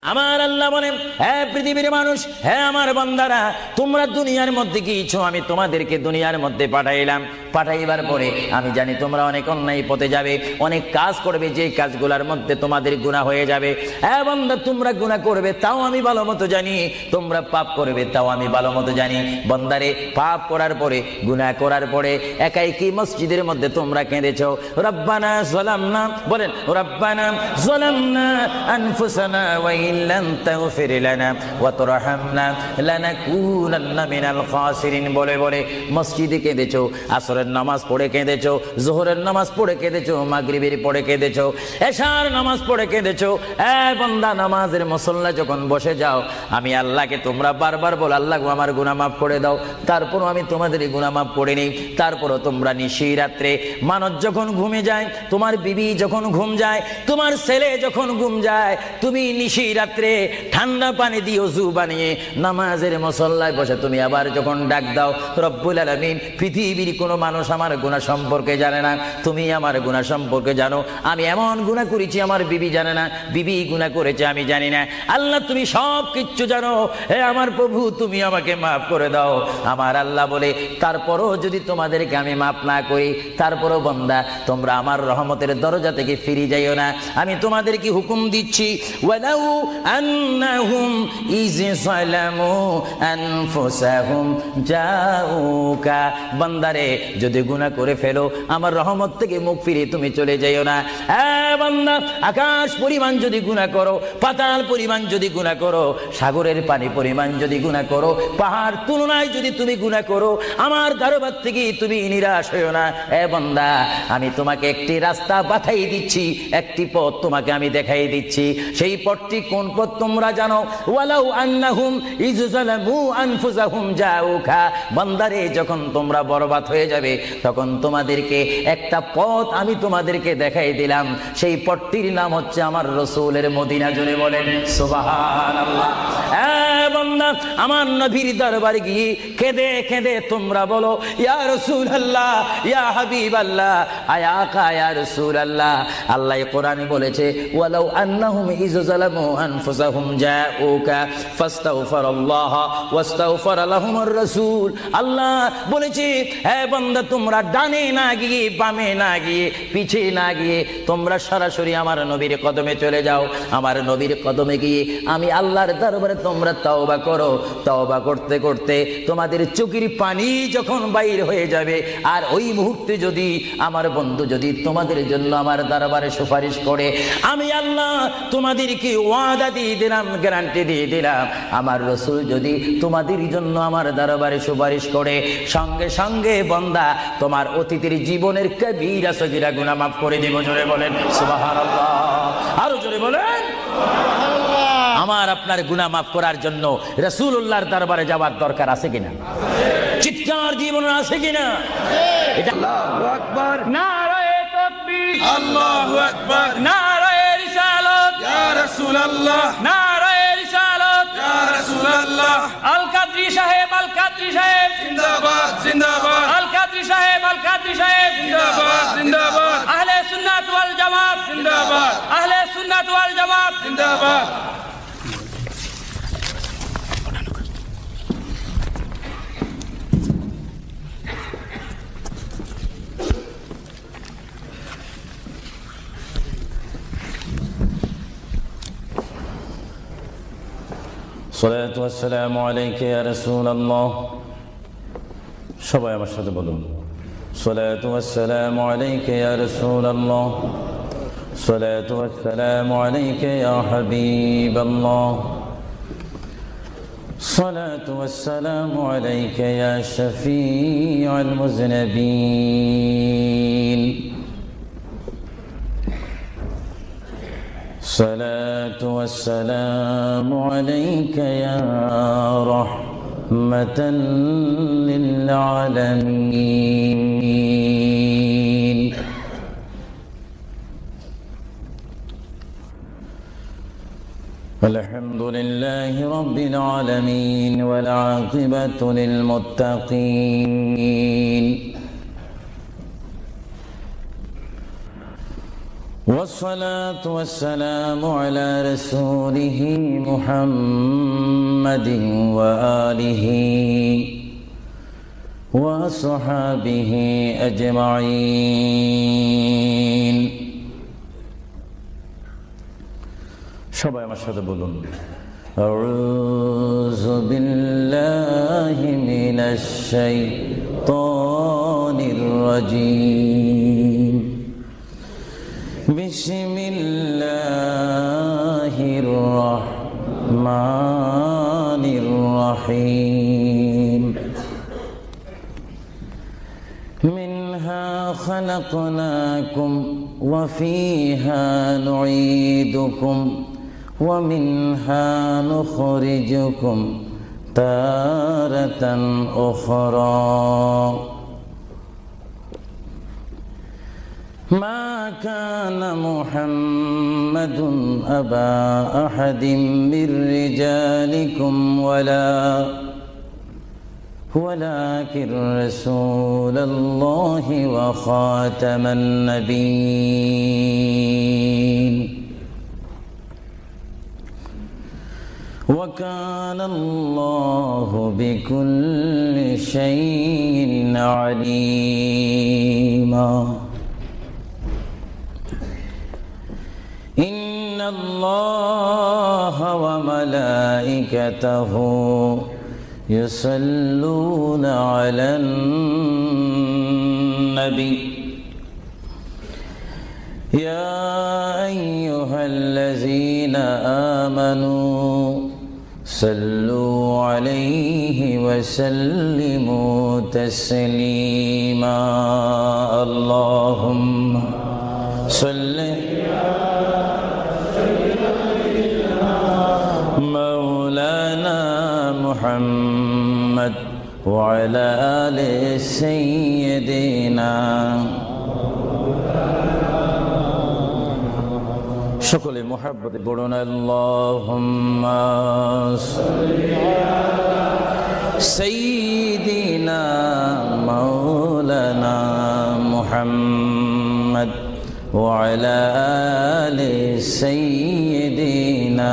আমার আল্লাহ বলেন, হে পৃথিবীর মানুষ, হে আমার বান্দারা, তোমরা দুনিয়ার মধ্যে গিয়েছো, আমি তোমাদেরকে দুনিয়ার মধ্যে পাঠাইলাম। পাঠাইবার পরে আমি জানি তোমরা অনেক অন্যায় পথে যাবে, অনেক কাজ করবে, যে কাজগুলোর মধ্যে তোমাদের গুনাহ হয়ে যাবে। হে বান্দা, তোমরা গুনাহ করবে তাও আমি ভালো মতো জানি, তোমরা পাপ করবে তাও আমি ভালো মতো জানি। বান্দারে, পাপ করার পরে, গুনাহ করার পরে একাই কি মসজিদের মধ্যে তোমরা কেঁদেছো, রব্বানা যালামনা, বলেন রব্বানা যালামনা আনফুসানা ওয়া ইল্লাম তাগফির লানা ওয়া তারহামনা লানাকুনান্না মিনাল খাসিরিন বলে বলে মসজিদে কেঁদেছো, আসরের নামাজ পড়ে কেঁদেছো, যোহরের নামাজ পড়ে কেঁদেছো, মাগরিবের পড়ে কেঁদেছো, এশার নামাজ পড়ে কেঁদেছো। এ বান্দা, নামাজের মুসল্লা যখন বসে যাও, আমি আল্লাহকে তোমরা বারবার বল, আল্লাহ গো আমার গুনাহ মাফ করে দাও। তারপরও আমি তোমাদের গুনাহ মাফ করে নেই। তারপরও তোমরা নিশি রাত্রে, মানুষ যখন ঘুমে যায়, তোমার বিবি যখন ঘুম যায়, তোমার ছেলে যখন ঘুম যায়, তুমি নিশি রাত্রে ঠান্ডা পানি দিয়ে ওযু বানিয়ে নামাজের মুসল্লায় বসে তুমি আবার যখন ডাক দাও, রব্বুল আলামিন, পৃথিবীর কোনো মানুষ আমার গুনাহ সম্পর্কে জানে না, তুমি আমার গুনাহ সম্পর্কে জানো। আমি এমন গুনাহ করেছি আমার বিবি জানে না, বিবি গুনাহ করেছে আমি জানি না। আল্লাহ, তুমি সব কিচ্ছু জানো। হে আমার প্রভু, তুমি আমাকে মাফ করে দাও। আমার আল্লাহ বলে, তারপরও যদি তোমাদেরকে আমি মাফ না করি, তারপরও বান্দা, তোমরা আমার রহমতের দরজা থেকে ফিরে যাইও না। আমি তোমাদেরকে হুকুম দিচ্ছি, ওয়ালাউ আন্নাহুম ইয যালামু আনফুসাহুম জাউকা, বান্দারে, যদি গুনাহ করে ফেলো, আমার রহমত থেকে মুখ ফিরে তুমি চলে যাইও না। বান্দা, আকাশ পরিমাণ যদি গুনাহ করো, পাতাল পরিমাণ যদি গুনাহ করো, সাগরের পানি পরিমাণ যদি গুনাহ করো, পাহাড় তুলনায় যদি তুমি গুনাহ করো, আমার দরবার থেকে তুমি নিরাশ হইও না। বান্দা, আমি তোমাকে একটি রাস্তা বাতাই দিচ্ছি, একটি পথ তোমাকে আমি দেখাই দিচ্ছি। সেই পথটি কোন পথ তোমরা জানো? ওয়ালাউ আন্নাহুম ইয যালামু আনফুসাহুম জাউকা, বান্দারে, যখন তোমরা বরবাদ হয়ে যাবে, তখন তোমাদেরকে একটা পথ আমি তোমাদেরকে দেখাই দিলাম। সেই পথটির নাম হচ্ছে আমার রাসূলের মদিনা। জোরে বলেন সুবহানাল্লাহ। বান্দা, আমার নবীর দরবারে গিয়ে কেঁদে কেঁদে তোমরা বলো, ইয়া রাসূলুল্লাহ, ইয়া হাবিবাল্লাহ, আয়া আকা, ইয়া রাসূলুল্লাহ। আল্লাহ কোরআনে বলেছে, ওয়ালাউ আন্নাহুম ইয যালামু আনফুসাহুম জাউকা ফাস্তাগফিরুল্লাহ ওয়াস্তাগফার লাহুমুর রাসূল। আল্লাহ বলেছে, হে বান্দা, তোমরা ডানে না গিয়ে, বামে না গিয়ে, পিছে না গিয়ে, তোমরা সরাসরি আমার নবীর কদমে চলে যাও। আমার নবীর কদমে গিয়ে আমি আল্লাহর দরবারে তোমরা তওবা করো। তওবা করতে করতে তোমাদের চোখের পানি যখন বাইর হয়ে যাবে, আর ওই মুহূর্তে যদি আমার বন্ধু যদি তোমাদের জন্য আমার দরবারে সুপারিশ করে, আমি আল্লাহ তোমাদেরকে ওয়াদা দিয়ে দিলাম, গ্যারান্টি দিয়ে দিলাম, আমার রাসূল যদি তোমাদের জন্য আমার দরবারে সুপারিশ করে, সঙ্গে সঙ্গে বান্দা, তোমার অতীতের জীবনের কবিরা সগীরা গুনাহ মাফ করে দেব। জোরে বলেন সুবহানাল্লাহ। আরো জোরে বলেন সুবহানাল্লাহ। আমার আপনার গুনাহ মাফ করার জন্য রাসূলুল্লাহর দরবারে যাওয়ার দরকার আছে কিনা? চিৎকার জীবন আছে কিনা? এটা আল্লাহু আকবার, নারায়ে তাকবীর, আল্লাহু আকবার, নারায়ে রিসালাত, ইয়া রাসূলুল্লাহ, নারায়ে রিসালাত, ইয়া রাসূলুল্লাহ। আল কাদরি সাহেব, আল কাদরি সাহেব জিন্দাবাদ, জিন্দাবাদ। আল কাদরি সাহেব, আল কাদরি সাহেব জিন্দাবাদ, জিন্দাবাদ। আহলে সুন্নাত ওয়াল জামাত জিন্দাবাদ, আহলে সুন্নাত ওয়াল জামাত জিন্দাবাদ। সালাতু ওয়াসসালামু আলাইকা ইয়া রাসূলুল্লাহ। সবাই আমার সাথে বলুন, সালাতু ওয়াসসালামু আলাইকা ইয়া রাসূলুল্লাহ, সালাতু ওয়াসসালামু আলাইকা ইয়া হাবিবাল্লাহ, সালাতু ওয়াসসালামু আলাইকা ইয়া শাফিউল মুযনিবিন, الصلاة والسلام عليك يا رحمة للعالمين. الحمد لله رب العالمين والعاقبة للمتقين والصلاة والسلام على رسوله محمد وآله وصحابه أجمعين সবাই আমার সাথে বলুন أعوذ بالله من الشيطان الرجيم بسم الله الرحمن الرحيم منها خلقناكم وفيها نعيدكم ومنها نخرجكم تارة أخرى ما كان محمد أبا أحد من رجالكم ولكن رسول الله وخاتم النبيين وكان الله بكل شيء عليما إن الله وملائكته يصلون على النبي يا أيها الذين آمنوا صلوا عليه وسلموا تسليما اللهم صل مولانا محمد وعلى آل سيدنا সকলে মুহাব্বতে পড়ুন আল্লাহুম্মা সাল্লি আলা সাইয়্যিদিনা মাওলানা মুহাম্মদ ওয়া আলা আলি সাইয়্যিদিনা